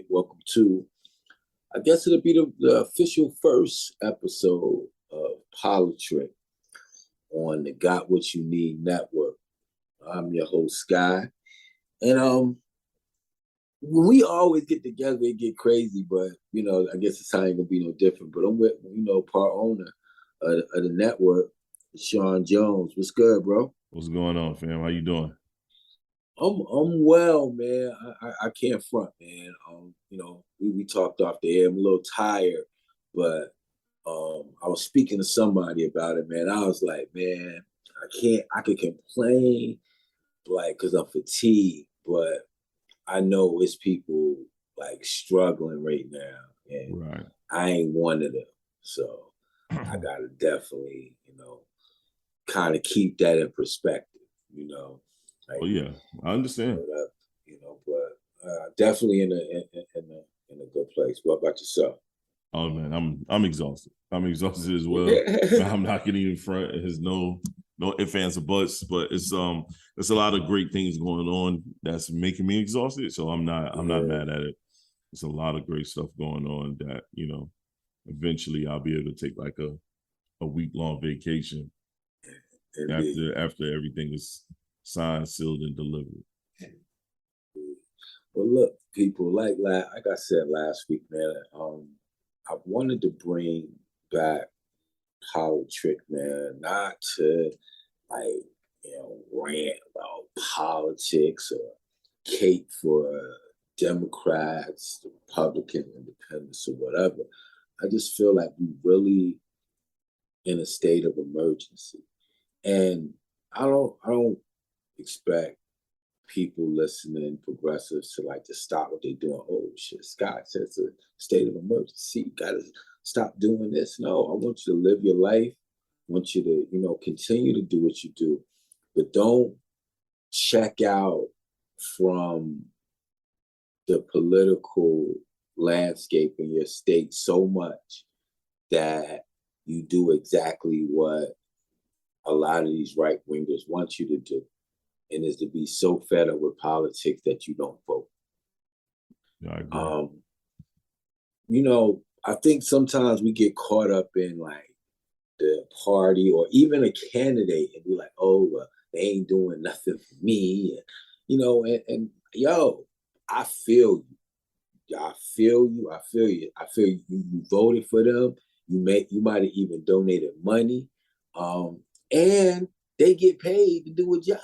Welcome to, I guess it'll be the official first episode of Politricked on the Got What You Need network. I'm your host, Sky. And when we always get together, it get crazy, but, I guess it's ain't gonna be no different. But I'm with, part owner of the network, LaShon Jones. What's good, bro? What's going on, fam? How you doing? I'm well, man. I can't front, man. We talked off the air. I'm a little tired, but I was speaking to somebody about it, man. I was like, man, I could complain, like, because I'm fatigued, but I know it's people like struggling right now, and Right. I ain't one of them. So I gotta definitely, kind of keep that in perspective, Like, oh yeah, I understand. But definitely in a good place. What about yourself? Oh man, I'm exhausted. I'm exhausted as well. I'm not getting in front. There's no ifs, ands, or buts, but it's a lot of great things going on that's making me exhausted. So I'm not mad at it. There's a lot of great stuff going on that, eventually I'll be able to take like a week-long vacation after everything is signed, sealed, and delivered. Well, look, people, like I said last week, man, I wanted to bring back Politricked, man, not to rant about politics or cape for Democrats, Republicans, Independents, or whatever. I just feel like we really in a state of emergency, and I don't expect people listening, progressives, to stop what they're doing. Oh shit, Scott says it's a state of emergency. You gotta stop doing this. No, I want you to live your life. I want you to, continue to do what you do, but don't check out from the political landscape in your state so much that you do exactly what a lot of these right wingers want you to do, and is to be so fed up with politics that you don't vote. Yeah, I agree. I think sometimes we get caught up in like the party or even a candidate and be like, oh, well, they ain't doing nothing for me. And yo, I feel you. I feel you. You voted for them. You might have even donated money. And they get paid to do a job.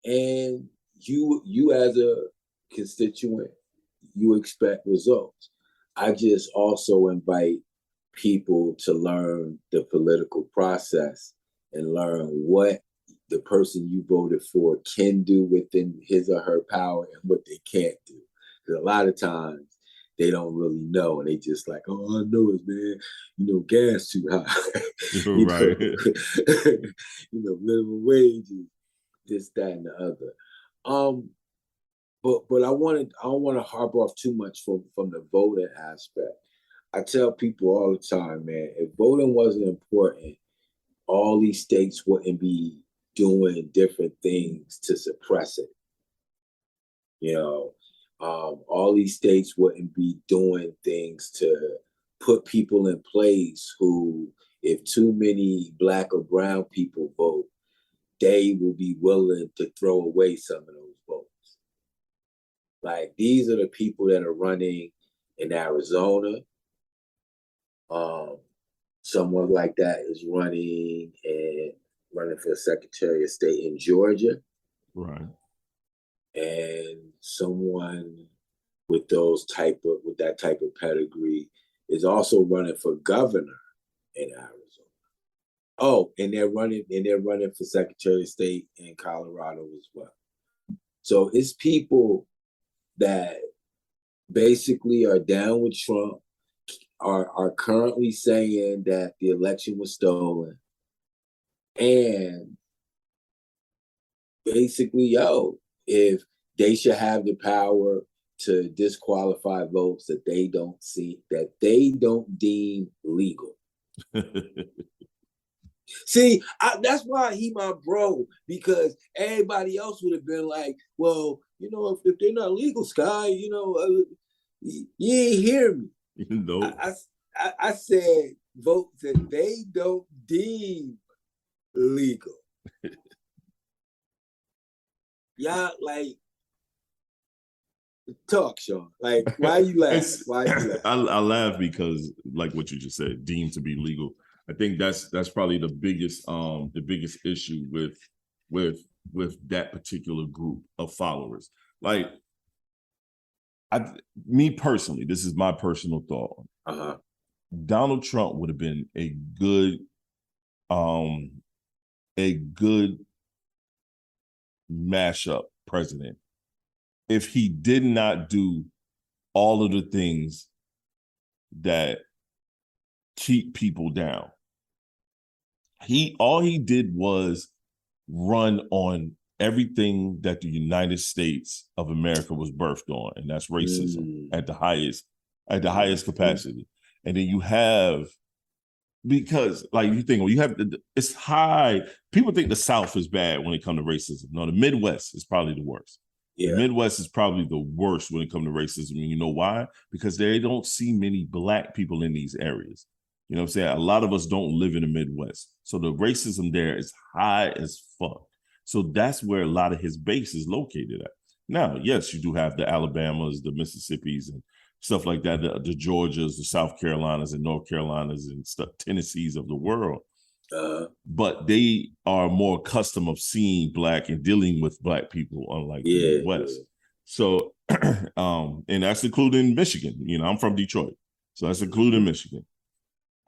And you as a constituent, you expect results. I just also invite people to learn the political process and learn what the person you voted for can do within his or her power and what they can't do. Because a lot of times they don't really know, and they just like, oh, all I know is, man, gas too high. Right. Minimum wages, this, that, and the other. But I don't want to harp off too much from the voting aspect. I tell people all the time, man, if voting wasn't important, all these states wouldn't be doing different things to suppress it. All these states wouldn't be doing things to put people in place who, if too many Black or brown people vote, they will be willing to throw away some of those votes. Like, these are the people that are running in Arizona. Someone like that is running for Secretary of State in Georgia. Right. And someone with that type of pedigree is also running for governor in Arizona. Oh, and they're running for Secretary of State in Colorado as well. So it's people that basically are down with Trump, are currently saying that the election was stolen, and basically, if they should have the power to disqualify votes that they don't deem legal. See, that's why he my bro, because everybody else would have been like, well, if they're not legal, Sky, you ain't hear me. I said votes that they don't deem legal. Y'all talk, Sean. Why you laughing? I laugh because, like what you just said, deemed to be legal. I think that's probably the biggest issue with that particular group of followers. Me personally, this is my personal thought. Donald Trump would have been a good mashup president if he did not do all of the things that keep people down. All he did was run on everything that the United States of America was birthed on, and that's racism at the highest capacity. And then you have, because you think, it's high. People think the South is bad when it comes to racism. No, the Midwest is probably the worst. Yeah. The Midwest is probably the worst when it comes to racism. And you know why? Because they don't see many Black people in these areas. You know what I'm saying? A lot of us don't live in the Midwest. So the racism there is high as fuck. So that's where a lot of his base is located at. Now, yes, you do have the Alabamas, the Mississippis, and stuff like that, the Georgias, the South Carolinas, and North Carolinas, and Tennessees of the world. But they are more accustomed of seeing Black and dealing with Black people, unlike the Midwest. Yeah. So, and that's including Michigan. I'm from Detroit, so that's including Michigan.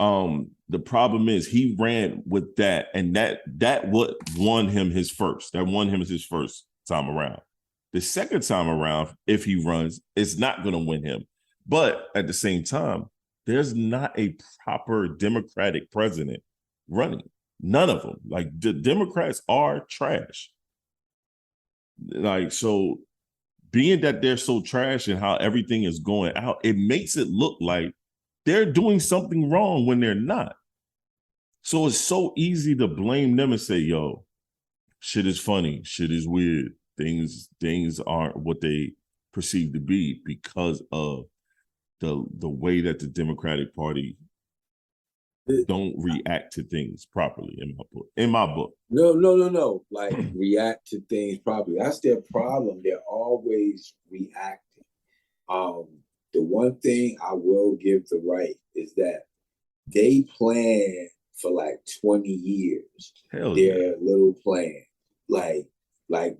The problem is he ran with that, and that what won him his first. That won him his first time around. The second time around, if he runs, it's not going to win him. But at the same time, there's not a proper Democratic president running. None of them. The Democrats are trash. So being that they're so trash and how everything is going out, it makes it look like they're doing something wrong when they're not. So it's so easy to blame them and say, yo, shit is funny, shit is weird. Things aren't what they perceive to be because of the way that the Democratic Party don't react to things properly in my book. No. React to things properly. That's their problem. They're always reacting. The one thing I will give the right is that they plan for 20 years. Hell their little plan. Like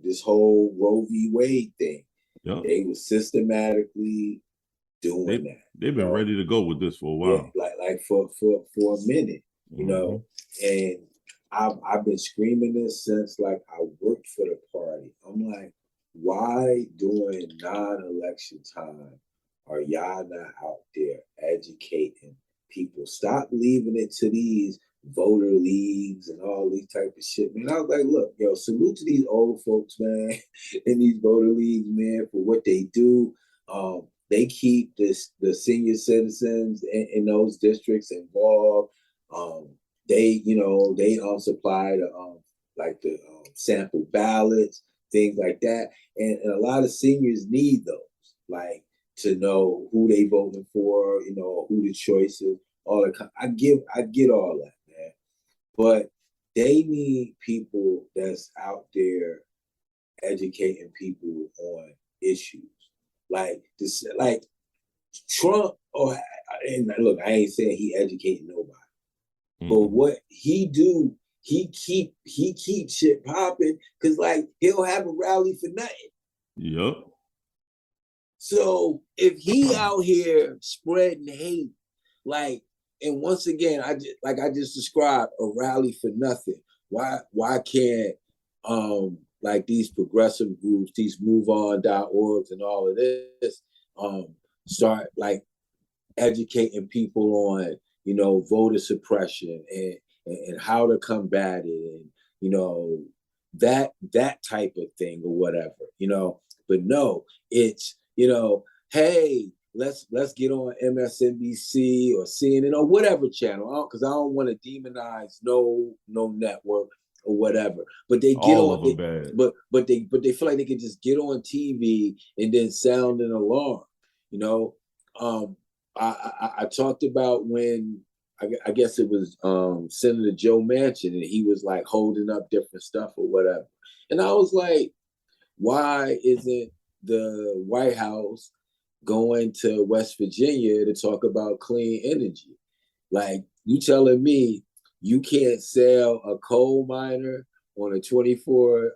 this whole Roe v. Wade thing. Yep. They were systematically doing that. They've been ready to go with this for a while. Yeah, for a minute, and I've been screaming this since I worked for the party. I'm like, why during non-election time are y'all not out there educating people? Stop leaving it to these voter leagues and all these type of shit, man. I was like, look, salute to these old folks, man, in these voter leagues, man, for what they do. They keep the senior citizens in those districts involved. They supply the sample ballots, things like that. And a lot of seniors need those, to know who they voting for, who the choice is, all that. I get all that, man. But they need people that's out there educating people on issues. Trump, and look, I ain't saying he educated nobody. But what he do, he keep shit popping because he'll have a rally for nothing. Yep. So if he out here spreading hate, and once again, I just described, a rally for nothing. Why can't these progressive groups, these MoveOn.orgs and all of this, start educating people on, voter suppression and how to combat it, and that type of thing or whatever, But no, it's hey, let's get on MSNBC or CNN or whatever channel, because I don't want to demonize no network or whatever. But they get All on, of them bad. but they feel like they can just get on TV and then sound an alarm. You know, I talked about when I guess it was Senator Joe Manchin, and he was like holding up different stuff or whatever, and I was like, why isn't the White House going to West Virginia to talk about clean energy? Like, you telling me you can't sell a coal miner on a $24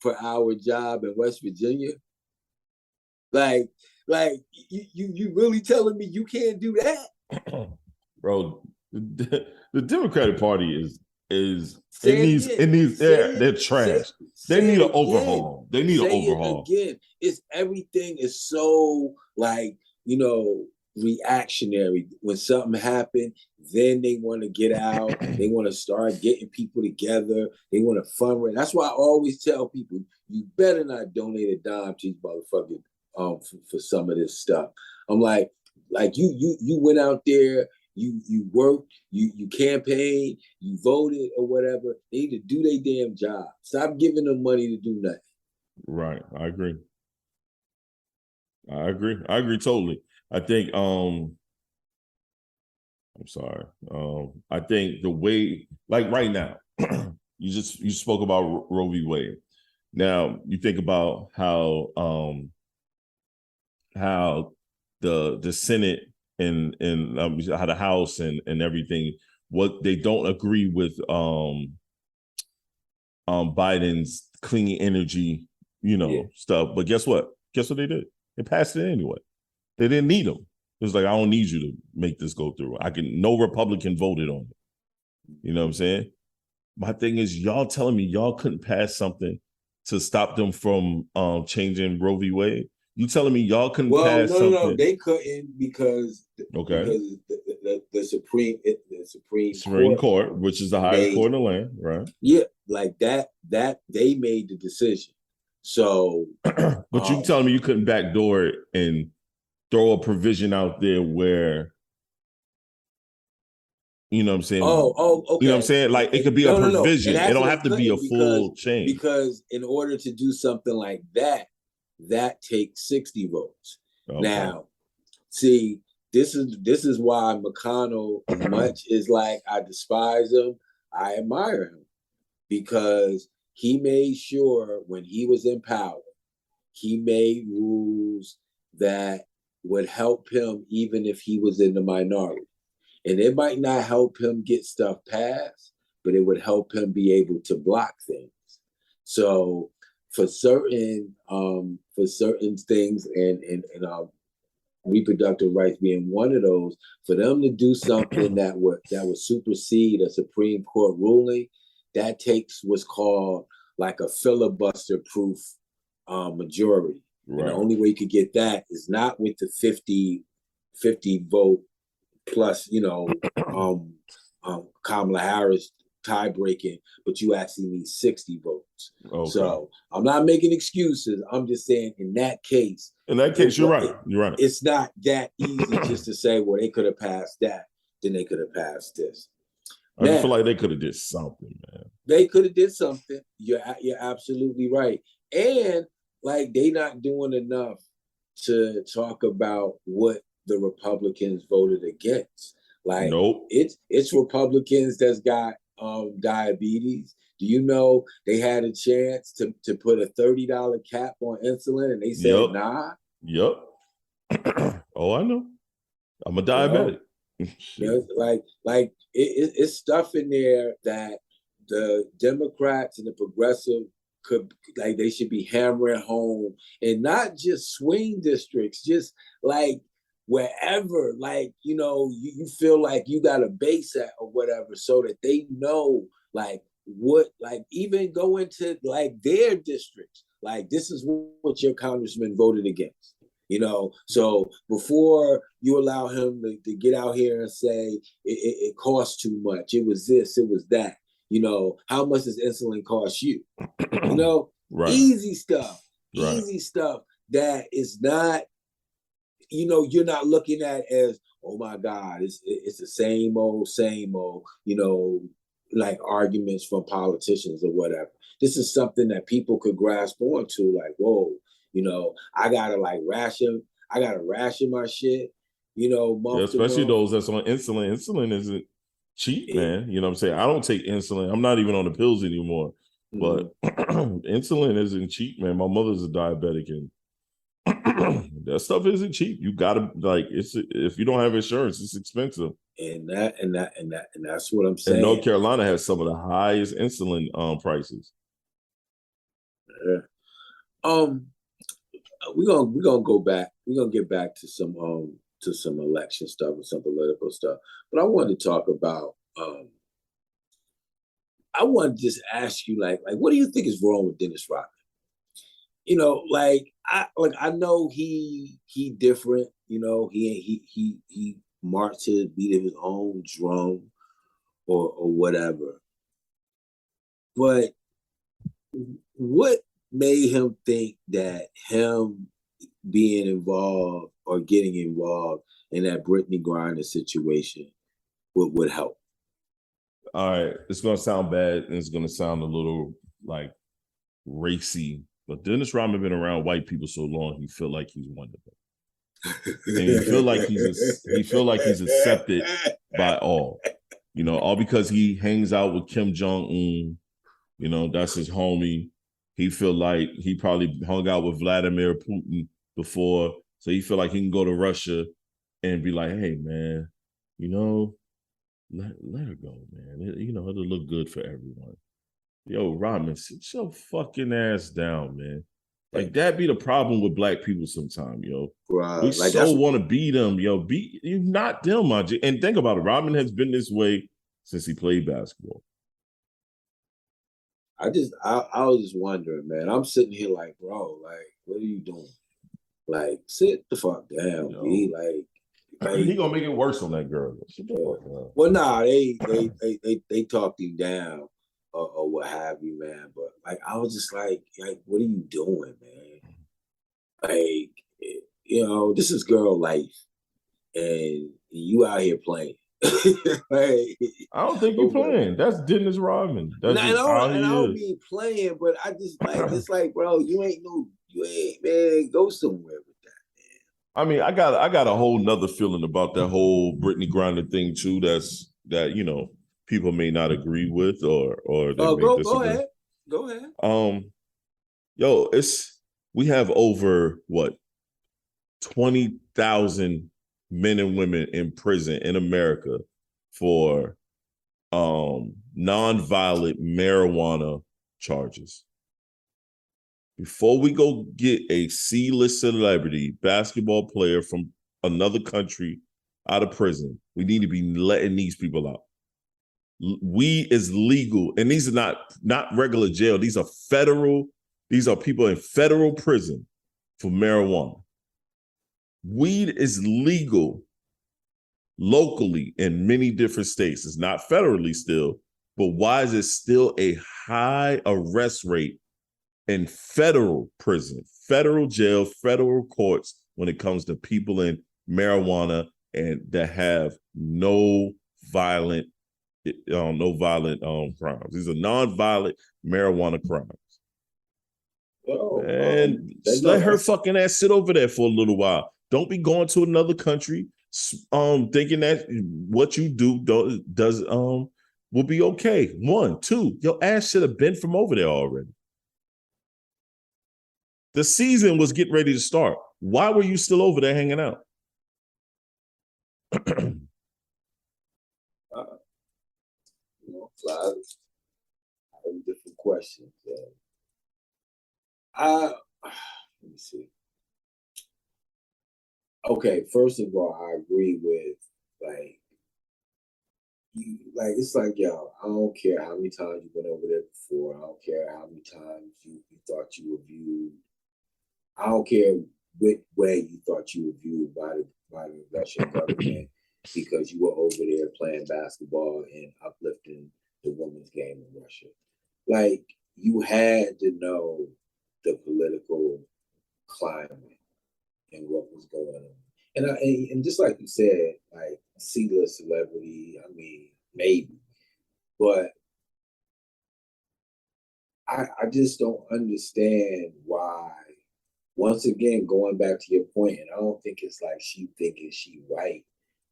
per hour job in West Virginia? Like you really telling me you can't do that? Bro, the Democratic Party is they're trash. They need an overhaul. They need an overhaul. Again, it's everything is so like, you know, reactionary. When something happened, then they want to get out. They want to start getting people together. They want to fundraise. That's why I always tell people, you better not donate a dime to these motherfuckers for some of this stuff. I'm like you went out there, you worked, you campaigned, you voted or whatever. They need to do their damn job. Stop giving them money to do nothing. Right. I agree totally. I think I'm sorry. I think the way, like right now, you spoke about Roe v. Wade. Now you think about how the Senate and how the House and everything, what they don't agree with Biden's clean energy, stuff. But guess what? Guess what they did? They passed it anyway. They didn't need them. It was like, I don't need you to make this go through. No Republican voted on it. You know what I'm saying? My thing is, y'all telling me y'all couldn't pass something to stop them from changing Roe v. Wade? You telling me y'all couldn't pass something? No, they couldn't because the Supreme Court, which is the highest court in the land, right? Yeah, like that they made the decision. So, but you telling me you couldn't backdoor it and throw a provision out there where, you know what I'm saying? Okay. You know what I'm saying? Like, it could be a provision. It don't have to be a full change. Because in order to do something like that, that takes 60 votes. Okay. Now, see, this is why McConnell, as much as like I despise him, I admire him, because he made sure when he was in power, he made rules that would help him even if he was in the minority. And it might not help him get stuff passed, but it would help him be able to block things. So for certain things and reproductive rights being one of those, for them to do something that would supersede a Supreme Court ruling, that takes what's called like a filibuster-proof majority. Right. And the only way you could get that is not with the 50 vote plus, Kamala Harris tie breaking, but you actually need 60 votes. Okay. So I'm not making excuses. I'm just saying in that case, you're right. You're right. It's not that easy just to say, well, they could have passed that, then they could have passed this. I just feel like they could have did something, man. They could have did something. You're absolutely right. And like, they not doing enough to talk about what the Republicans voted against. Like, nope. It's Republicans that's got diabetes. Do you know they had a chance to put a $30 cap on insulin and they said nah? Yep. Oh, I know. I'm a diabetic. It's stuff in there that the Democrats and the progressive they should be hammering home, and not just swing districts, just like wherever, like, you feel like you got a base at or whatever, so that they know like what, like even go into like their districts, like this is what your congressman voted against. So before you allow him to get out here and say it costs too much, it was this, it was that, how much does insulin cost you? Right. Easy stuff that is not, you're not looking at as, oh my God, it's the same old, like arguments from politicians or whatever. This is something that people could grasp onto, like, whoa, I gotta ration my shit, month to especially month. those that's on insulin. Insulin isn't cheap, man. You know what I'm saying? I don't take insulin. I'm not even on the pills anymore. But insulin isn't cheap, man. My mother's a diabetic, and that stuff isn't cheap. You gotta if you don't have insurance, it's expensive. And that's what I'm saying. And North Carolina has some of the highest insulin prices. Yeah. We're gonna go back. We're gonna get back to some election stuff and some political stuff. But I wanted to talk about I want to just ask you, like, what do you think is wrong with Dennis Rodman? I know he different. He marched to the beat of his own drum or whatever. But what made him think that him being involved or getting involved in that Brittany Griner situation would help? All right, it's gonna sound bad and it's gonna sound a little like racy, but Dennis Rodman been around white people so long, he feel like he's one of them. And he feel like he's accepted by all. All because he hangs out with Kim Jong-un. That's his homie. He feel like he probably hung out with Vladimir Putin before, so he feel like he can go to Russia and be like, hey man, let her go, man. It'll look good for everyone. Yo, Rodman, sit your fucking ass down, man. Like that be the problem with black people sometimes, yo. Right. We so want to be them, yo. You not them, my G. And think about it, Rodman has been this way since he played basketball. I was just wondering, man. I'm sitting here like, bro, like, what are you doing? Like, sit the fuck down, B. Like, he gonna make it worse on that girl. Well, nah, they talked him down or what have you, man. But like, I was just like, what are you doing, man? Like, this is girl life, and you out here playing. I don't think you're playing. That's Dennis Rodman. That's I don't mean playing, but I just like it's like, bro, you ain't man. Go somewhere with that, man. I mean, I got a whole nother feeling about that whole Brittany Griner thing too. That people may not agree with or they may disagree. Go ahead. We have over 20,000 men and women in prison in America for nonviolent marijuana charges. Before we go get a C-list celebrity basketball player from another country out of prison, we need to be letting these people out. Weed is legal, and these are not regular jail. These are people in federal prison for marijuana. Weed is legal locally in many different states. It's not federally still, but why is it still a high arrest rate in federal prison, federal jail, federal courts when it comes to people in marijuana and that have no violent crimes? These are non-violent marijuana crimes. And let her fucking ass sit over there for a little while. Don't be going to another country thinking that what you do will be okay. 1, 2, your ass should have been from over there already. The season was getting ready to start. Why were you still over there hanging out? Different questions. Let me see. Okay, first of all, I agree with it's like, yo, I don't care how many times you went over there before. I don't care how many times you thought you were viewed. I don't care what way you thought you were viewed by the Russian government because you were over there playing basketball and uplifting the women's game in Russia. Like, you had to know the political climate and what was going on. And just like you said, like C-list celebrity, I mean, maybe, but I just don't understand why. Once again, going back to your point, and I don't think it's like she thinking she right,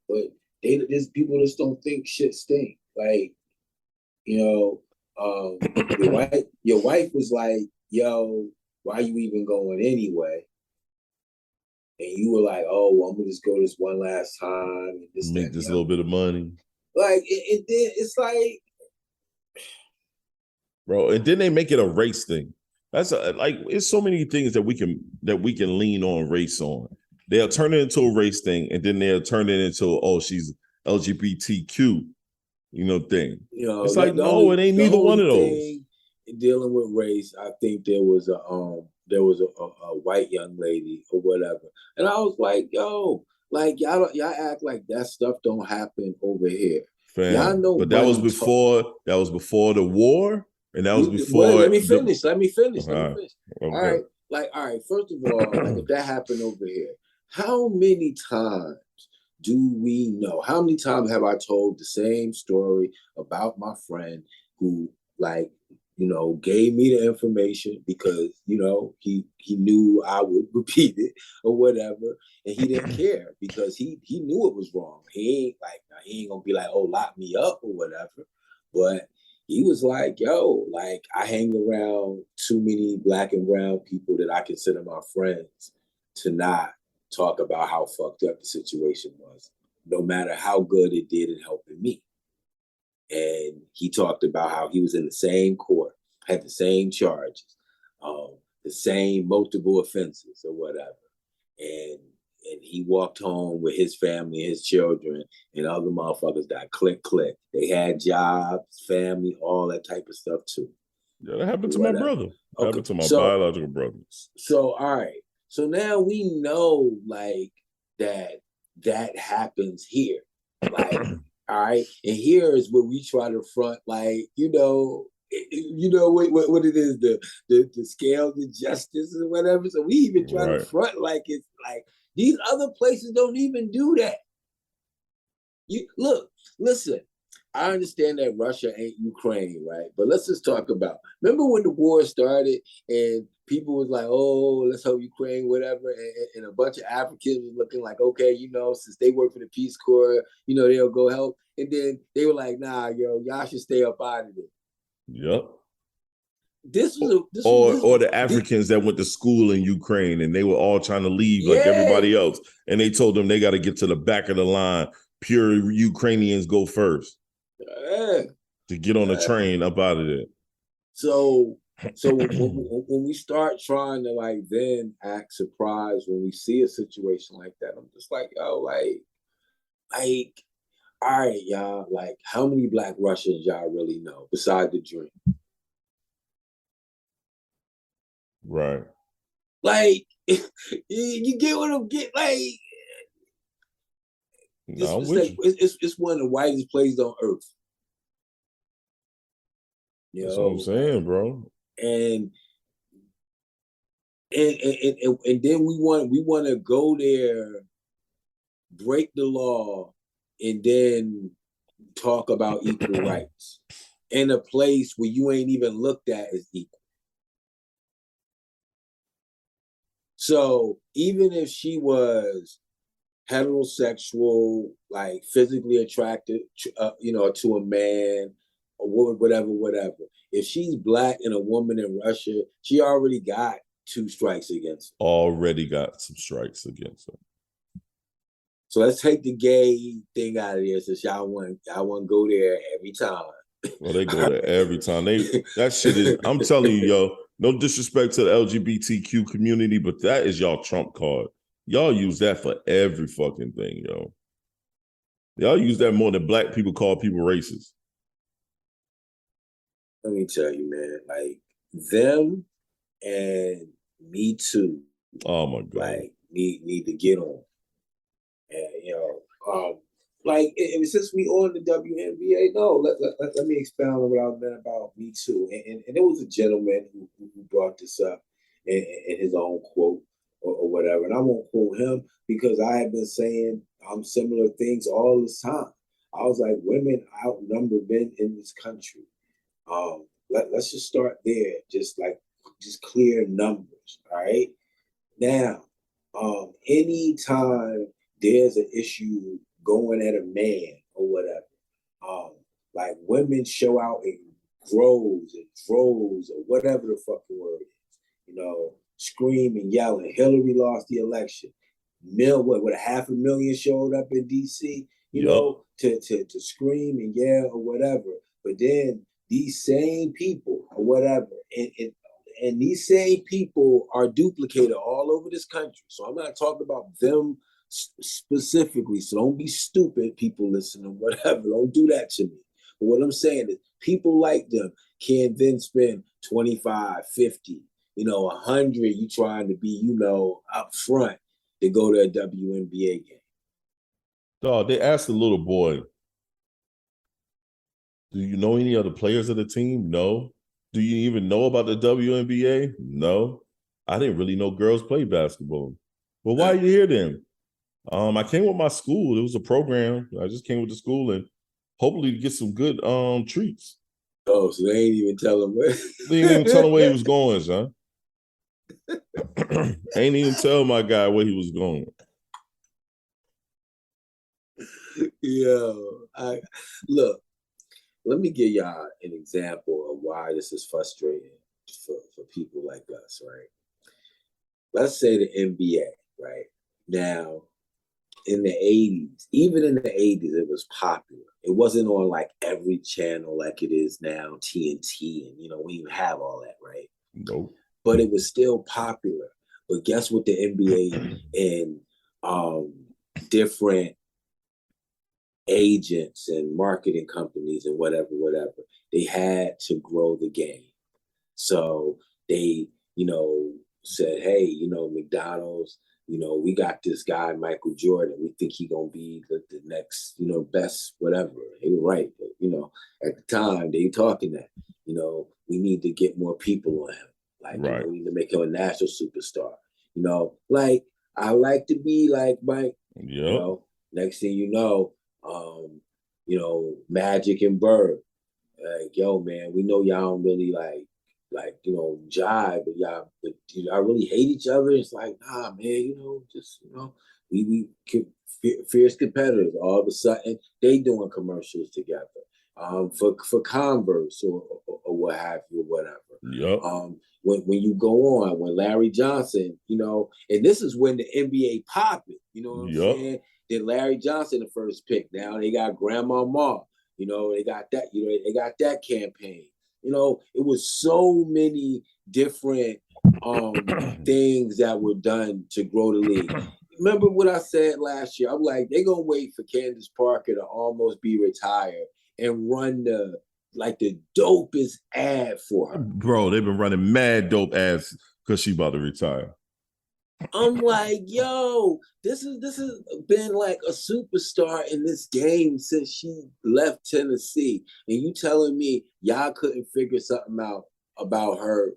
but there's people just don't think shit stink. Like, you know, your wife was like, "Yo, why you even going anyway?" And you were like, "Oh, well, I'm gonna just go this one last time and this, Make that, this and little bit of money. like it then it's like, Bro, and then they make it a race thing. Like it's so many things that we can lean on race on. They'll turn it into a race thing, and then they'll turn it into, oh, she's LGBTQ, thing. It's like, no, it ain't the neither one only of those. thing dealing with race, I think there was a white young lady or whatever, and I was like, yo, like y'all act like that stuff don't happen over here. Y'all Fam. know But that was money talk. before the war, and that was Well, before let me the finish. Let me finish. Let me okay. finish. Okay. All right. First of all, like if that happened over here, how many times do we know? How many times have I told the same story about my friend who, like, gave me the information because he knew I would repeat it or whatever, and he didn't care because he knew it was wrong. He ain't gonna be like, oh, lock me up or whatever, but he was like, yo, like I hang around too many black and brown people that I consider my friends to not talk about how fucked up the situation was, no matter how good it did in helping me. And he talked about how he was in the same court, had the same charges, the same multiple offenses or whatever. And he walked home with his family, his children, and other motherfuckers that click. They had jobs, family, all that type of stuff too. Yeah, that happened to my brother. That happened to my So, biological brothers. So all right. So now we know like that happens here. Like, all right. And here is where we try to front, like, what it is, the scales of justice or whatever. So we even try to Right. front like it's like these other places don't even do that. You look, listen, I understand that Russia ain't Ukraine, right? But let's just talk about. Remember when the war started and people was like, "Oh, let's help Ukraine, whatever," and a bunch of Africans was looking like, "Okay, since they work for the Peace Corps, they'll go help." And then they were like, "Nah, yo, y'all should stay up out of it." Yep. Or the Africans that went to school in Ukraine and they were all trying to leave like everybody else, and they told them they got to get to the back of the line. Pure Ukrainians go first to get on the train up out of there. So when we start trying to like then act surprised when we see a situation like that, I'm just like, yo, like, all right, y'all, like, how many Black Russians y'all really know besides the dream? Right. Like, you get what I'm getting? Like, it's one of the whitest places on earth. That's what I'm saying, bro. And then we want to go there, break the law, and then talk about equal rights in a place where you ain't even looked at as equal. So even if she was heterosexual, like physically attracted, to a man or whatever. If she's Black and a woman in Russia, she already got 2 strikes against her. Already got some strikes against her. So let's take the gay thing out of there. Since y'all want to go there every time. Well, they go there every time. That shit is. I'm telling you, yo. No disrespect to the LGBTQ community, but that is y'all trump card. Y'all use that for every fucking thing, yo. Y'all use that more than Black people call people racist. Let me tell you, man. Like them and Me Too. Oh my God. Like need to get on. And like since we on the WNBA, no, let me expound on what I meant about Me Too. And there was a gentleman who brought this up in his own quote. or whatever. And I won't quote him because I have been saying similar things all this time. I was like, women outnumber men in this country. Let's just start there. Just clear numbers. All right. Now, anytime there's an issue going at a man or whatever, like women show out in groves and droves or whatever the fucking word is, screaming, yelling. Hillary lost the election. What 500,000 showed up in DC, to scream and yell or whatever. But then these same people or whatever, and these same people are duplicated all over this country. So I'm not talking about them specifically. So don't be stupid, people listening, whatever. Don't do that to me. But what I'm saying is people like them can then spend 25, 50, 100, you trying to be, up front to go to a WNBA game. Dog, they asked the little boy, do you know any other players of the team? No. Do you even know about the WNBA? No. I didn't really know girls play basketball. Well, why are you here then? I came with my school. It was a program. I just came with the school and hopefully get some good treats. Oh, so they ain't even tell him where. They didn't even tell him where he was going, son. Ain't even tell my guy where he was going. Yo, look, let me give y'all an example of why this is frustrating for people like us, right? Let's say the NBA, right? Now, in the 80s, even in the 80s, it was popular. It wasn't on like every channel like it is now, TNT, and we even have all that, right? Nope. But it was still popular. But guess what the NBA and different agents and marketing companies and whatever, they had to grow the game. So they, said, hey, McDonald's, we got this guy, Michael Jordan. We think he gonna be the next, best, whatever. They were right. But, at the time, they talking that, we need to get more people on him. Like, right. We need to make him a national superstar. Like, I like to be like Mike. Yeah. Next thing you know, Magic and Bird. Like, yo, man, we know y'all don't really jive, but y'all really hate each other. It's like, nah, man, we fierce competitors. All of a sudden, they doing commercials together. For Converse or what have you, or whatever. Yep. When you go on, when Larry Johnson, and this is when the NBA popping, you know what I'm saying? Then Larry Johnson the first pick. Now they got Grandma Ma, they got that, they got that campaign. It was so many different things that were done to grow the league. Remember what I said last year? I'm like, they're gonna wait for Candace Parker to almost be retired and run the dopest ad for her. Bro, they've been running mad dope ads because she about to retire. I'm like, yo, this has been like a superstar in this game since she left Tennessee. And you telling me y'all couldn't figure something out about her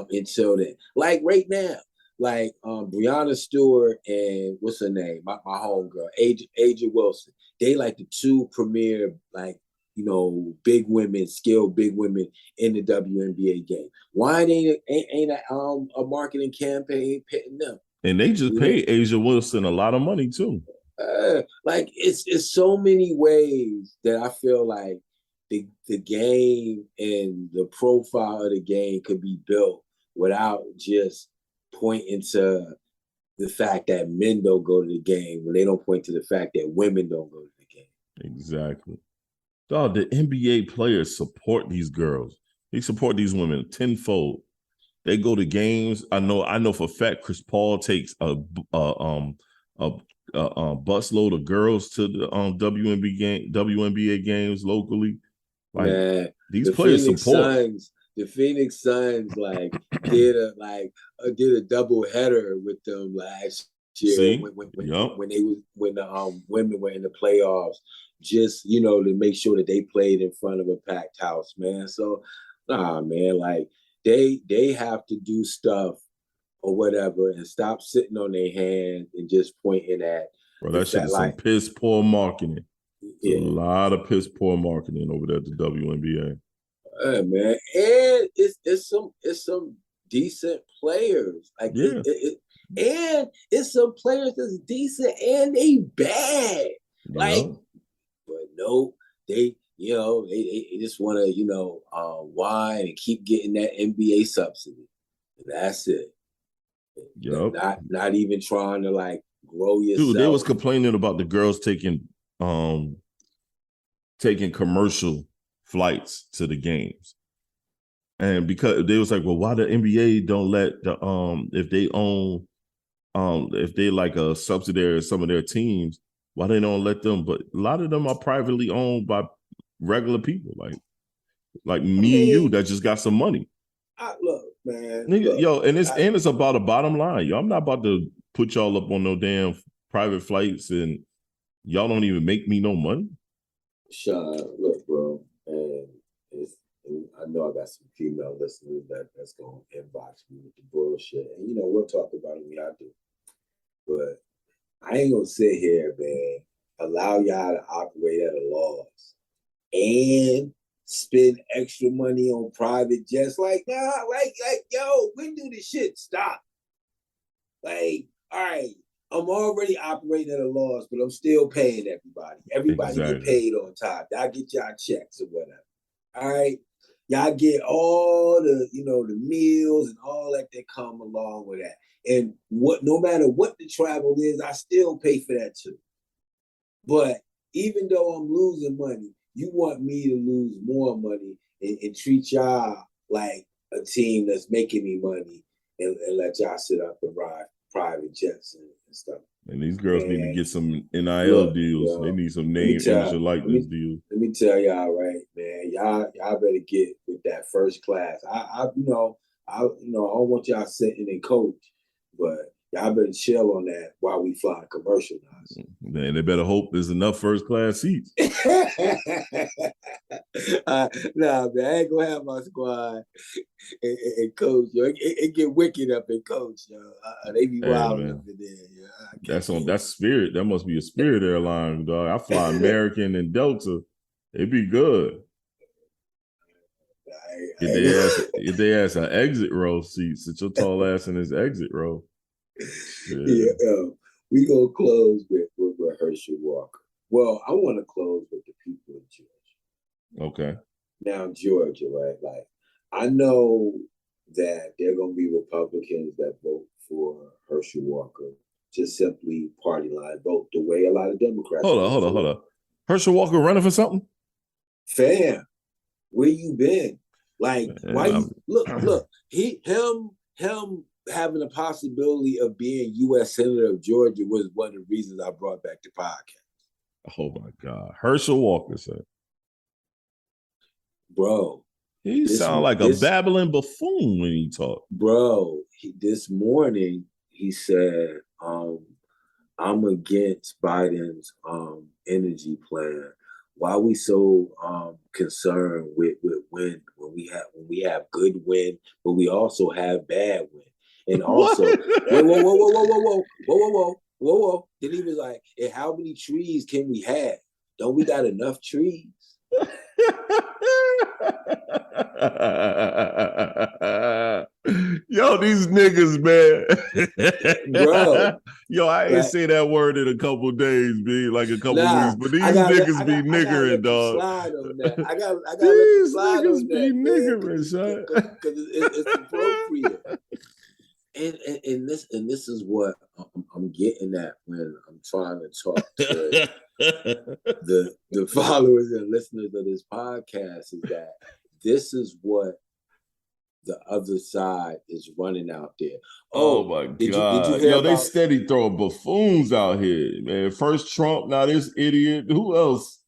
until then. Like right now, like Breonna Stewart and what's her name? My homegirl, Aja Wilson. They like the two premier big women, skilled big women in the WNBA game. Why ain't a marketing campaign pitting them? And they just paid Aja Wilson a lot of money too. It's so many ways that I feel like the game and the profile of the game could be built without just pointing to the fact that men don't go to the game when they don't point to the fact that women don't go to the game. Exactly. Dog, the NBA players support these girls. They support these women tenfold. They go to games. I know for a fact Chris Paul takes a busload of girls to the WNBA games locally. Like, man, these players support. The Phoenix Suns did a double header with them last year when the women were in the playoffs, just to make sure that they played in front of a packed house, man. So man, they have to do stuff or whatever, and stop sitting on their hands and just pointing at. Bro, that shit is some piss poor marketing. Yeah. A lot of piss poor marketing over there at the WNBA. Man, and it's some decent players. Like yeah. And it's some players that's decent and they bad. Like, but no, they they just want to whine and keep getting that NBA subsidy, and that's it. Yep. Not even trying to like grow yourself. Dude, they was complaining about the girls taking commercial flights to the games. And because they was like, well, why the NBA don't let the if they own if they like a subsidiary of some of their teams, why they don't let them? But a lot of them are privately owned by regular people, like me and you that just got some money. Look, man. Nigga, yo, and it's about a bottom line. Yo, I'm not about to put y'all up on no damn private flights and y'all don't even make me no money. Sean, look, bro, and I know I got some female listeners that's gonna inbox me with the bullshit, and we'll talk about it when y'all do. But I ain't gonna sit here, man, allow y'all to operate at a loss and spend extra money on private jets. Like, nah, like, yo, when do this shit stop? Like, all right, I'm already operating at a loss, but I'm still paying everybody. Everybody get paid on time. Y'all get y'all checks or whatever. All right. Y'all get all the, the meals and all that come along with that. And no matter what the travel is, I still pay for that too. But even though I'm losing money, you want me to lose more money and treat y'all like a team that's making me money and let y'all sit up and ride private jets and stuff. And these girls need to get some NIL deals. They need some name, image, and likeness deals. Let me tell y'all, right, man. Y'all better get with that first class. I don't want y'all sitting and coach, but y'all better chill on that while we fly commercial now. Man, they better hope there's enough first class seats. Nah, man, I ain't gonna have my squad and coach. Yo, it get wicked up in coach. Yo. They be wild up in there. Yo. That's Spirit. That must be a Spirit airline, dog. I fly American and Delta. It'd be good. If they ask an exit row seat, sit your tall ass in this exit row. Yeah, we gonna close with Herschel Walker. Well, I want to close with the people of Georgia. Okay. Now, Georgia, right? Like, I know that there are gonna be Republicans that vote for Herschel Walker, just simply party line vote, the way a lot of Democrats. Hold on. Herschel Walker running for something? Fam, where you been? Like, why you look? Him having a possibility of being U.S. Senator of Georgia was one of the reasons I brought back the podcast. Oh my God, Herschel Walker said, "Bro, he sound like a babbling buffoon when he talked." Bro, this morning he said, "I'm against Biden's energy plan. Why are we so concerned with wind when we have good wind, but we also have bad wind?" And also, whoa. Then he was like, "And how many trees can we have? Don't we got enough trees?" Yo, these niggas, man. Bro. Yo, I ain't say that word in a couple days, B, like a couple weeks, but these niggas be niggering, dog. Slide on that. I got these niggas be niggering, son. Because it's appropriate. And this is what I'm getting at when I'm trying to talk to the followers and listeners of this podcast, is that this is what the other side is running out there. Oh my God. Did you hear they steady throwing buffoons out here, man. First Trump, now this idiot. Who else?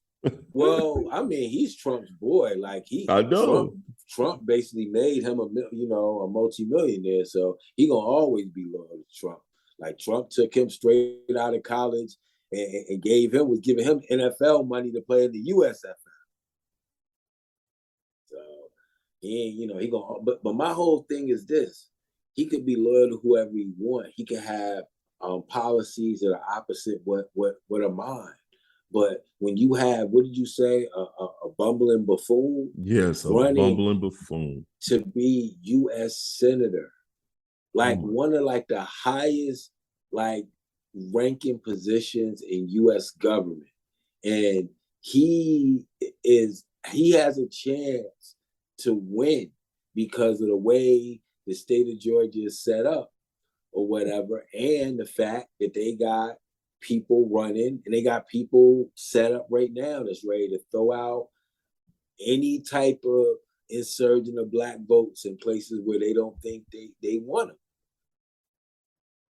Well, I mean, he's Trump's boy. Like I know. Trump basically made him a multi-millionaire, so he gonna always be loyal to Trump. Like, Trump took him straight out of college and was giving him NFL money to play in the USFL. So he gonna. But my whole thing is this: he could be loyal to whoever he want. He could have policies that are opposite what are mine. But when you have, what did you say, a bumbling buffoon? Yes, a running bumbling buffoon to be U.S. senator, like one of like the highest like ranking positions in U.S. government, and he has a chance to win because of the way the state of Georgia is set up or whatever, and the fact that they got people running and they got people set up right now that's ready to throw out any type of insurgent of black votes in places where they don't think they want them.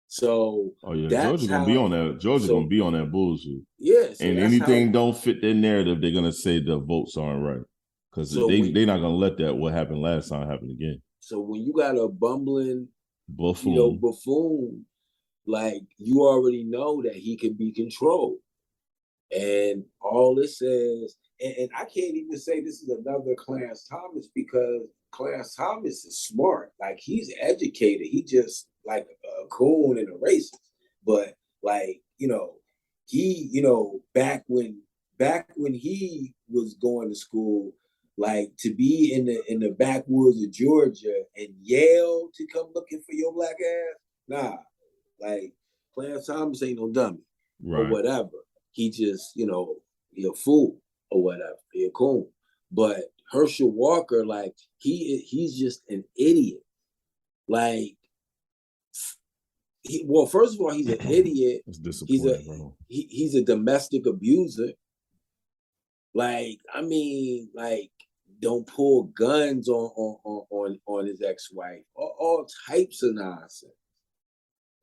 So Georgia gonna be on that. Georgia gonna be on that bullshit. Yeah, and anything don't fit their narrative, they're gonna say the votes aren't right because they're not gonna let that what happened last time happen again. So when you got a bumbling buffoon, like you already know that he can be controlled, and all it says, and I can't even say this is another Clarence Thomas because Clarence Thomas is smart, like he's educated, he just like a coon and a racist, but like he back when he was going to school, like to be in the backwoods of Georgia and yell to come looking for your black ass, nah. Like Clarence Thomas ain't no dummy or whatever. He just, he a fool or whatever. He a coon. But Herschel Walker, like he's just an idiot. Like, first of all, he's an idiot. It's disappointing, bro. He's a domestic abuser. Like, I mean, like, don't pull guns on his ex-wife. All types of nonsense.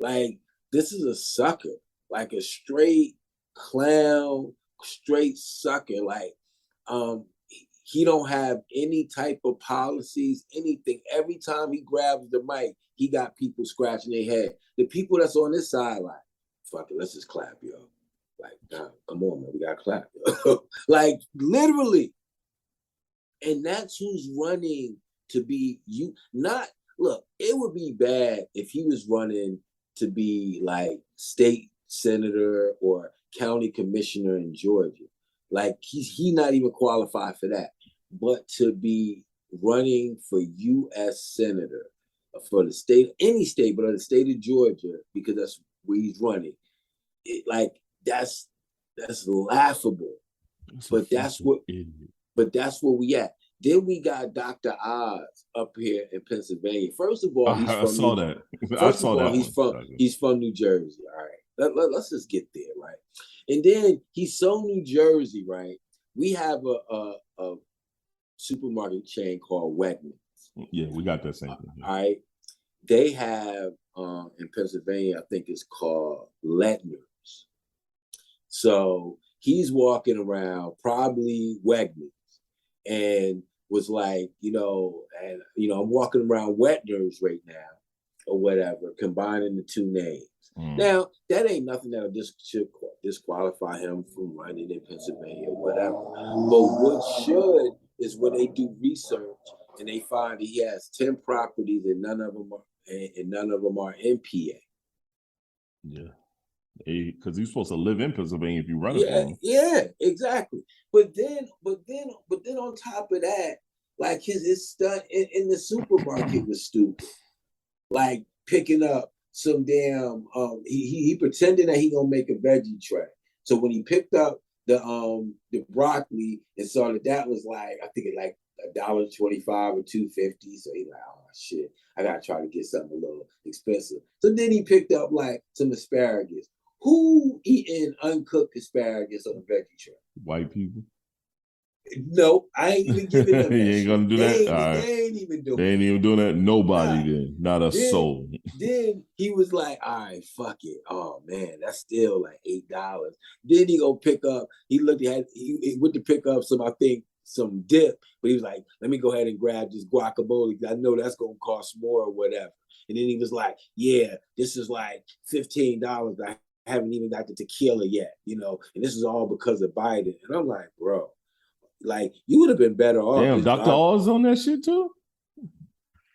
Like, this is a sucker, like a straight clown, straight sucker. Like, he don't have any type of policies, anything. Every time he grabs the mic, he got people scratching their head. The people that's on this side, like, fuck it, let's just clap, yo. Like, nah, come on, man, we gotta clap, yo. Like, literally. And that's who's running to be you. Look, it would be bad if he was running to be like state senator or county commissioner in Georgia. Like he not even qualified for that. But to be running for U.S. senator for the state, any state, but the state of Georgia, because that's where he's running. That's laughable. But that's where we at. Then we got Dr. Oz up here in Pennsylvania. First of all, he's from New Jersey. All right, let's just get there, right? And then he's so New Jersey, right? We have a supermarket chain called Wegmans. Yeah, we got that same thing. All right, they have in Pennsylvania, I think it's called Letner's. So he's walking around, probably Wegmans, and was like, I'm walking around Wetner's right now or whatever, combining the two names. Now, that ain't nothing that'll disqualify him from running in Pennsylvania or whatever. But what should is when they do research and they find he has 10 properties and none of them are in PA. Yeah. Because he's supposed to live in Pennsylvania if you run it for him. Yeah, exactly. But then on top of that, like his stunt in the supermarket was stupid. Like picking up some damn he pretended that he gonna make a veggie tray. So when he picked up the broccoli and saw that was like, I think it like $1.25 or $2.50. So he's like, oh shit, I gotta try to get something a little expensive. So then he picked up like some asparagus. Who eating uncooked asparagus on a veggie tray? White people. No, I ain't even giving them that. You ain't gonna do that? They ain't even doing They ain't even doing that. Nobody did. Not a soul. Then he was like, all right, fuck it. Oh man, that's still like $8. Then he go pick up, he went to pick up some dip, but he was like, let me go ahead and grab this guacamole. I know that's gonna cost more or whatever. And then he was like, yeah, this is like $15. I haven't even got the tequila yet, and this is all because of Biden. And I'm like, bro, like you would have been better off. Damn, Dr. Oz on that shit too?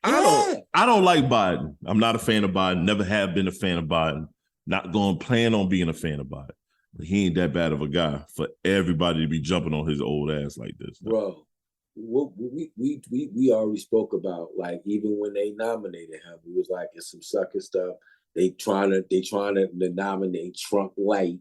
I don't like Biden. I'm not a fan of Biden. Never have been a fan of Biden. Not going to plan on being a fan of Biden. But he ain't that bad of a guy for everybody to be jumping on his old ass like this. No. Bro, we already spoke about, like, even when they nominated him, we was like, it's some sucker stuff. They trying to nominate Trump light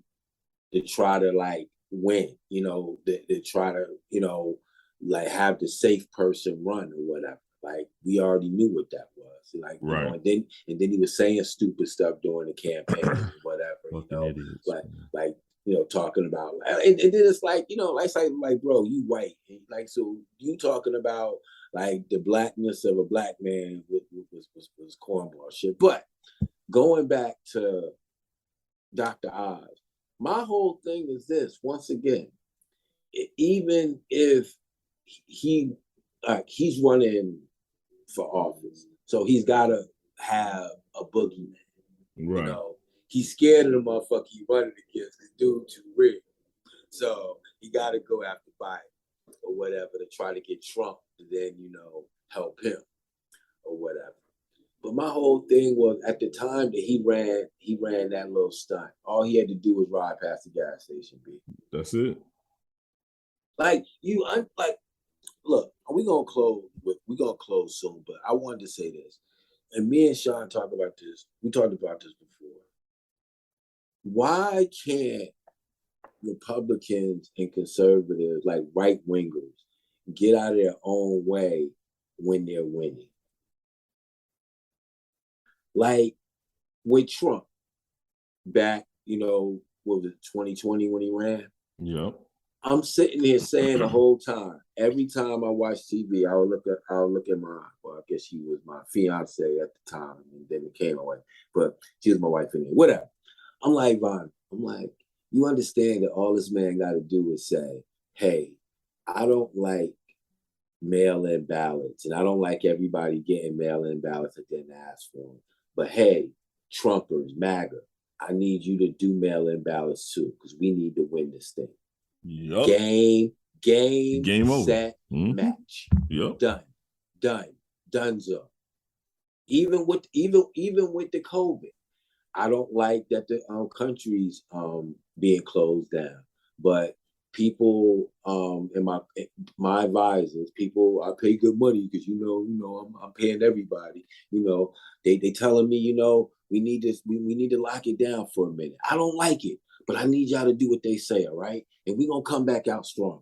to try to, like, win, you know, they try to, you know, like, have the safe person run or whatever. Like, we already knew what that was. Like, right. You know, and then he was saying stupid stuff during the campaign and whatever, you know, idiots, like, you know, talking about, and then it's like, you know, like, bro, you white. Like, so you talking about, like, the blackness of a black man was cornball shit. But going back to Dr. Oz, my whole thing is this, once again, even if he's running for office, so he's got to have a boogeyman. Right. You know, he's scared of the motherfucker he running against. This dude too real. So he got to go after Biden or whatever to try to get Trump to then, you know, help him or whatever. But my whole thing was, at the time that he ran that little stunt. All he had to do was ride past the gas station, B. That's it. Like, look, we're gonna close soon, but I wanted to say this. And me and Sean talked about this. We talked about this before. Why can't Republicans and conservatives, like right-wingers, get out of their own way when they're winning? Like with Trump back, you know, what was it, 2020 when he ran? Yeah. I'm sitting here saying the whole time, every time I watch TV, I'll look at my, well, I guess she was my fiance at the time, and then it came away, but she was my wife anyway, whatever. I'm like, Vaughn, you understand that all this man got to do is say, hey, I don't like mail-in ballots, and I don't like everybody getting mail-in ballots that didn't ask for them. But hey, Trumpers, MAGA, I need you to do mail-in ballots too, because we need to win this thing. Yep. Game over. Set, match. Yep. Done. Donezo. Even with the COVID, I don't like that the country's being closed down. But people, and my advisors, people, I pay good money because you know I'm paying everybody. You know, they telling me, you know, we need this, we need to lock it down for a minute. I don't like it, but I need y'all to do what they say, all right? And we're gonna come back out strong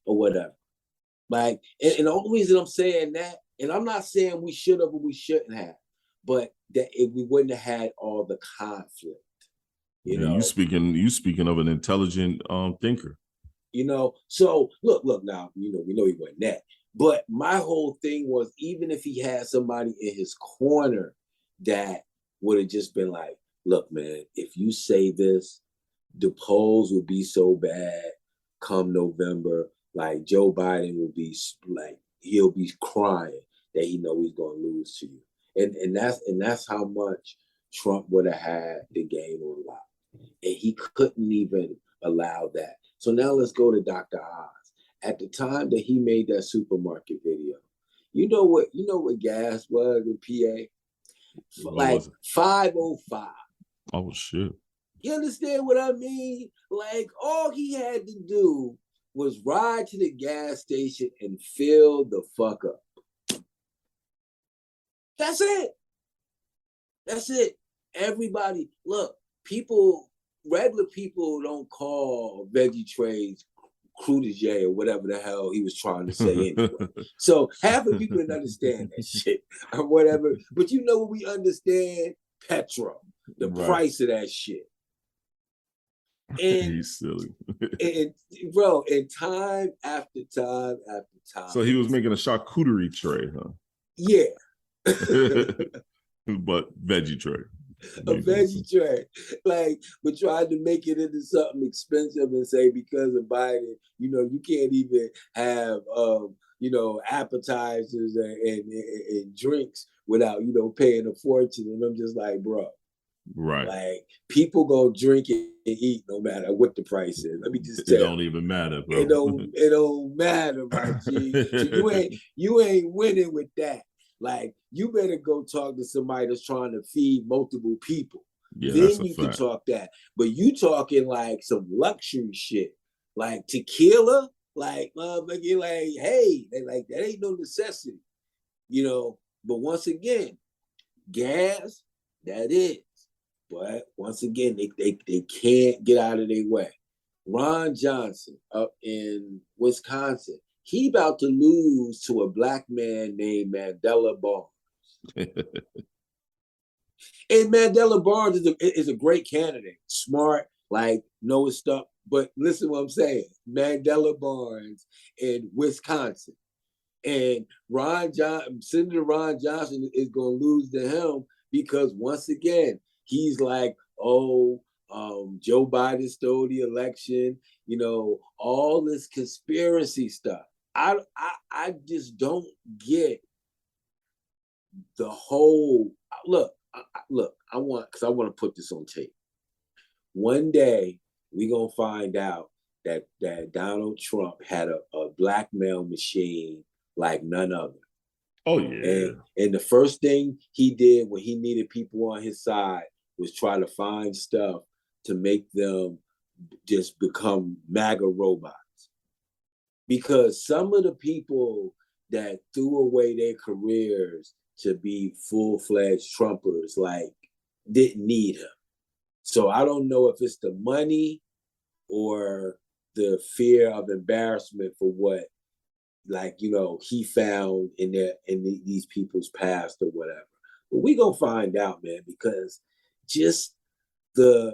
or whatever. Like, and the only reason I'm saying that, and I'm not saying we should have or we shouldn't have, but that if we wouldn't have had all the conflict. You know, you speaking of an intelligent thinker. You know, so look now, you know, we know he wasn't that. But my whole thing was, even if he had somebody in his corner that would have just been like, look, man, if you say this, the polls will be so bad come November, like Joe Biden will be like, he'll be crying that he know he's going to lose to you. And that's how much Trump would have had the game on lock. And he couldn't even allow that. So now let's go to Dr. Oz. At the time that he made that supermarket video, you know what gas was in PA? Like 505. Oh shit. You understand what I mean? Like, all he had to do was ride to the gas station and fill the fuck up. That's it. Everybody, look, regular people don't call veggie trays crudité or whatever the hell he was trying to say anyway. So half of people didn't understand that shit or whatever. But you know what we understand? Petrol, the price of that shit. And he's silly. and bro, and time after time after time. So he was making a charcuterie tray, huh? Yeah. But veggie tray. A veggie tray. Like, but tried to make it into something expensive and say, because of Biden, you know, you can't even have you know, appetizers and drinks without, you know, paying a fortune. And I'm just like, bro. Right. Like, people go drink and eat no matter what the price is. Let me just tell you. It don't even matter, bro. It don't matter, my G. So you ain't winning with that. Like, you better go talk to somebody that's trying to feed multiple people. Yeah, that's Then a you can fact. talk that. But you talking like some luxury shit, like tequila, like motherfucker, like, hey, they like that ain't no necessity, you know. But once again, gas, that is. But once again, they can't get out of their way. Ron Johnson up in Wisconsin, he about to lose to a black man named Mandela Barnes. And Mandela Barnes is a great candidate, smart, like know his stuff. But listen to what I'm saying. Mandela Barnes in Wisconsin. And Senator Ron Johnson is going to lose to him because once again, he's like, oh, Joe Biden stole the election, you know, all this conspiracy stuff. I just don't get the whole look. I want to put this on tape. One day we're gonna find out that Donald Trump had a blackmail machine like none other. Oh yeah. And the first thing he did when he needed people on his side was try to find stuff to make them just become MAGA robots. Because some of the people that threw away their careers to be full-fledged Trumpers, like, didn't need him. So I don't know if it's the money or the fear of embarrassment for what, like, you know, he found in these people's past or whatever. But we gonna find out, man, because just for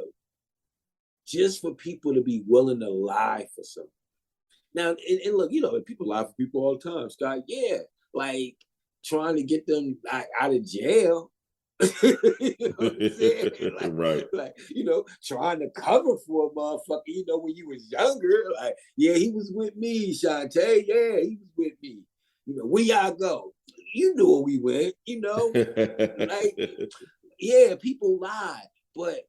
people to be willing to lie for something. Now, and look, you know, people lie for people all the time, Scott. Yeah, like trying to get them out of jail. You know what I'm saying? Like, right. Like, you know, trying to cover for a motherfucker, you know, when you was younger. Like, yeah, he was with me, Shantae. Yeah, he was with me. You know, where y'all go? You knew where we went, you know? Like, yeah, people lie. But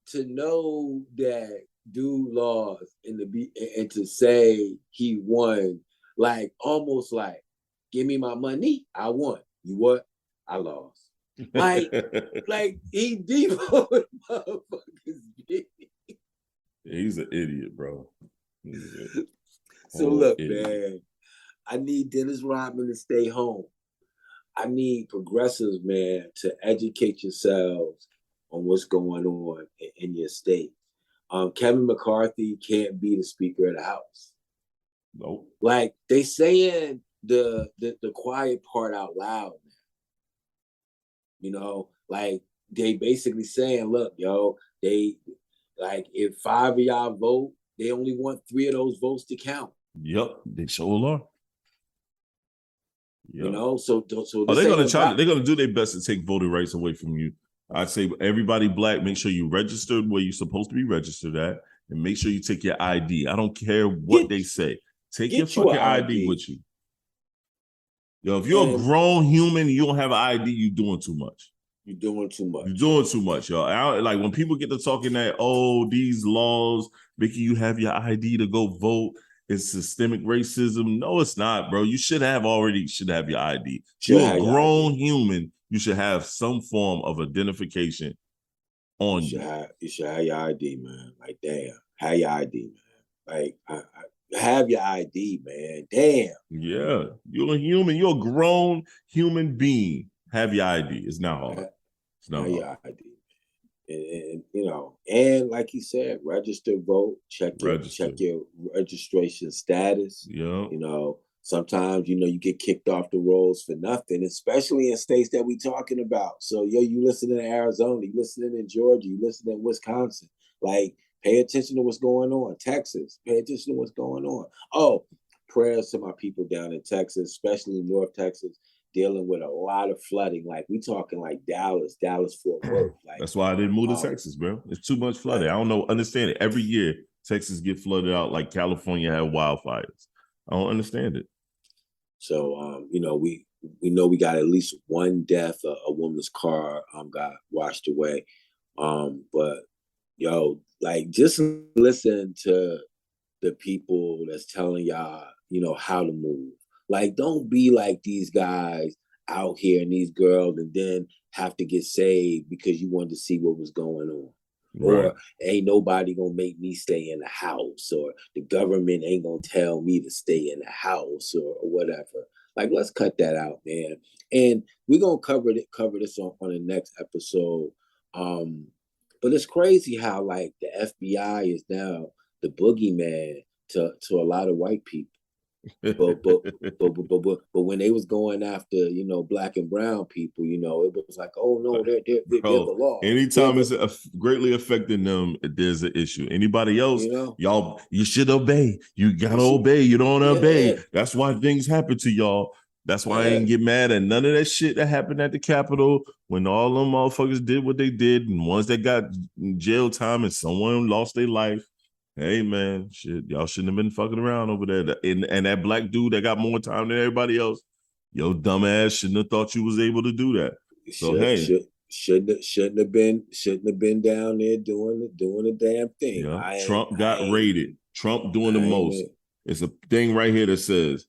to know that dude lost and to say he won, like, almost like, give me my money, I won. You what? I lost. Like he devoted motherfuckers. He's an idiot, bro. So look, man, I need Dennis Rodman to stay home. I need progressives, man, to educate yourselves on what's going on in your state. Kevin McCarthy can't be the Speaker of the House. Nope. Like, they saying the quiet part out loud. You know, like, they basically saying, look, yo, they, like, if 5 of y'all vote, they only want 3 of those votes to count. Yep, they sure are. Yep. You know, so they're gonna do their best to take voting rights away from you. I'd say everybody black, make sure you registered where you're supposed to be registered at, and make sure you take your ID. I don't care what they say. Take your fucking ID with you. Yo, if you're a grown human, you don't have an ID, you're doing too much. You're doing too much. You're doing too much, y'all. Like, when people get to talking that, oh, these laws making you have your ID to go vote, it's systemic racism. No, it's not, bro. You should have your ID. You're a grown human. You should have some form of identification on you. You should have your ID, man. Like, damn, have your ID, man. Like, have your ID, man. Damn. Yeah, you're a human. You're a grown human being. Have your ID. It's not hard. It's not hard. Your ID. And you know, and like he said, register, vote, check your registration status. Yeah. You know, sometimes, you know, you get kicked off the rolls for nothing, especially in states that we talking about. So, yo, you listening in Arizona, you listening in Georgia, you listening in Wisconsin. Like, pay attention to what's going on. Texas, pay attention to what's going on. Oh, prayers to my people down in Texas, especially North Texas, dealing with a lot of flooding. Like, we talking like Dallas, Fort Worth. Like, that's why I didn't move to Texas, bro. It's too much flooding. I don't know. Understand it. Every year, Texas get flooded out like California had wildfires. I don't understand it. So, you know, we know we got at least one death. A woman's car got washed away. But yo, like, just listen to the people that's telling y'all, you know, how to move. Like, don't be like these guys out here and these girls and then have to get saved because you wanted to see what was going on. Right. Or ain't nobody gonna make me stay in the house, or the government ain't gonna tell me to stay in the house, or whatever. Like, let's cut that out, man. And we're gonna cover this on the next episode. But it's crazy how like the FBI is now the boogeyman to a lot of white people. But when they was going after, you know, black and brown people, you know, it was like, oh no, they're the law. Anytime it's greatly affecting them, there's an issue. Anybody else, you know, y'all, you should obey. You gotta obey. You don't obey. That's why things happen to y'all. That's why I didn't get mad at none of that shit that happened at the Capitol when all them motherfuckers did what they did, and ones that got jail time and someone lost their life. Hey man, shit, y'all shouldn't have been fucking around over there. And that black dude that got more time than everybody else, yo, dumbass shouldn't have thought you was able to do that. So shouldn't have been down there doing the damn thing. Yeah. Trump got raided. Trump doing the most. It's a thing right here that says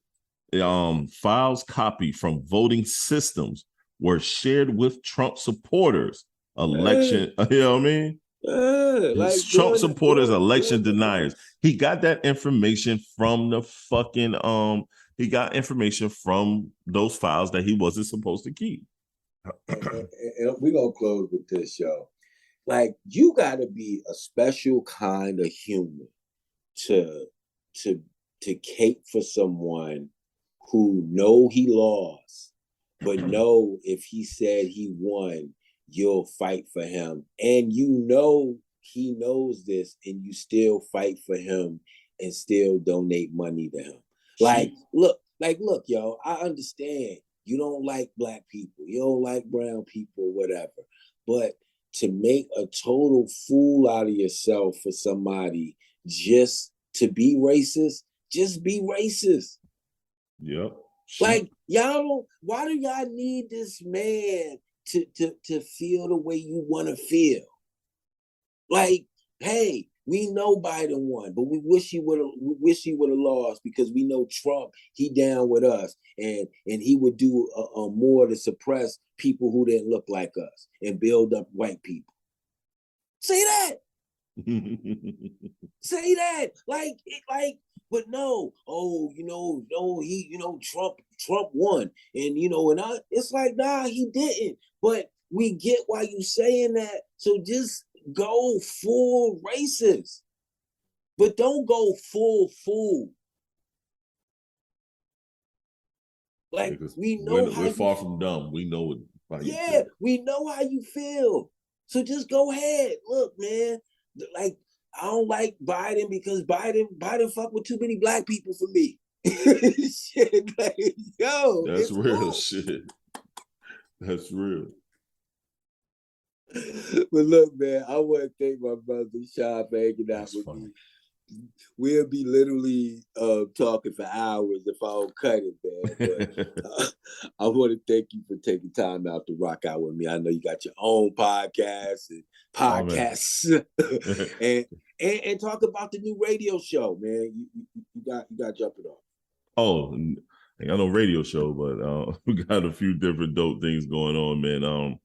files copied from voting systems were shared with Trump supporters. Election, you know what I mean? Like Trump supporters, election deniers. He got that information from the fucking he got information from those files that he wasn't supposed to keep. And we're gonna close with this, y'all. Like, you gotta be a special kind of human to cape for someone who know he lost, but know if he said he won, you'll fight for him. And you know he knows this, and you still fight for him and still donate money to him. Like, look, y'all, I understand you don't like black people, you don't like brown people, whatever. But to make a total fool out of yourself for somebody just to be racist, just be racist. Yep. Like, y'all don't, why do y'all need this man to feel the way you want to feel? Like, hey, we know Biden won, but we wish he would have lost, because we know Trump, he down with us, and he would do more to suppress people who didn't look like us and build up white people. Say that. Say that. Like, but no, Trump won. And it's like, nah, he didn't. But we get why you saying that. So just go full racist. But don't go full fool. Like, we know we're far from dumb. We know it. Yeah, we know how you feel. So just go ahead. Look, man. Like, I don't like Biden because Biden fuck with too many black people for me. Shit, like, yo, that's real cool. Shit. That's real. But look, man, I want to thank my brother LaShon for hanging out with me. We'll be literally talking for hours if I don't cut it, man. But I want to thank you for taking time out to rock out with me. I know you got your own podcast and podcasts, and talk about the new radio show, man. You got to jump it off. Oh, I got no radio show, but we got a few different dope things going on, man.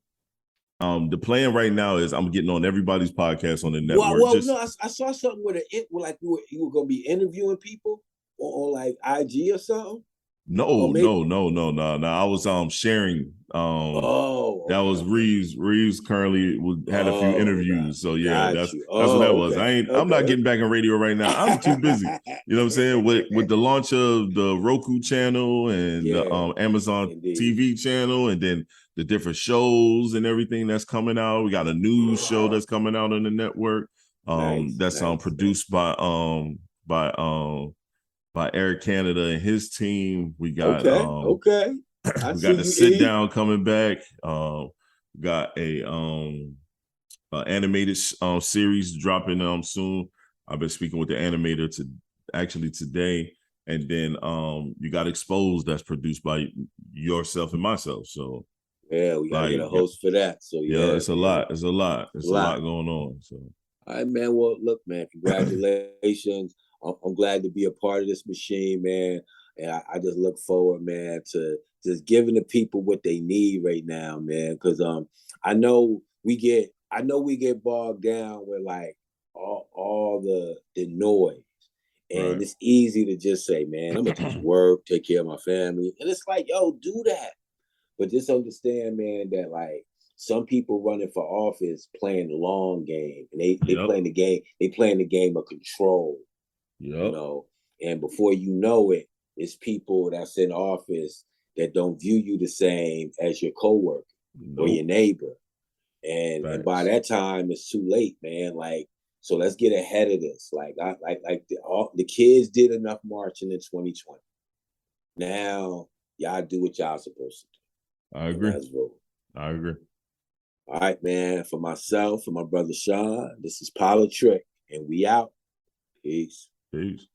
The plan right now is I'm getting on everybody's podcast on the network. No, I saw something where you were gonna be interviewing people on like IG or something. No. I was sharing. That was Reeves. Reeves currently had a few interviews. So yeah, that's what that was. I'm not getting back in radio right now. I'm too busy. You know what I'm saying? With the launch of the Roku channel and the Amazon TV channel, and then the different shows and everything that's coming out. We got a news show that's coming out on the network. That's produced by Eric Canada and his team. We got we got the sit down coming back. Got a animated series dropping soon. I've been speaking with the animator today. And then you got Exposed, that's produced by yourself and myself. So yeah, we gotta get a host for that. So yeah, it's a lot. It's a lot going on. So all right, man. Well, look, man, congratulations. I'm glad to be a part of this machine, man. And I just look forward, man, to just giving the people what they need right now, man. Because I know we get bogged down with like all the noise. And it's easy to just say, man, I'm gonna just work, take care of my family. And it's like, yo, do that. But just understand, man, that like some people running for office playing the long game. And they playing the game, they playing the game of control. You know, and before you know it, it's people that's in office that don't view you the same as your coworker or your neighbor. And by that time, it's too late, man. Like, so let's get ahead of this. Like, the kids did enough marching in 2020. Now, y'all do what y'all supposed to do. I agree. Let's vote. I agree. All right, man. For myself, for my brother Sean, this is Politricked, and we out. Peace. Peace.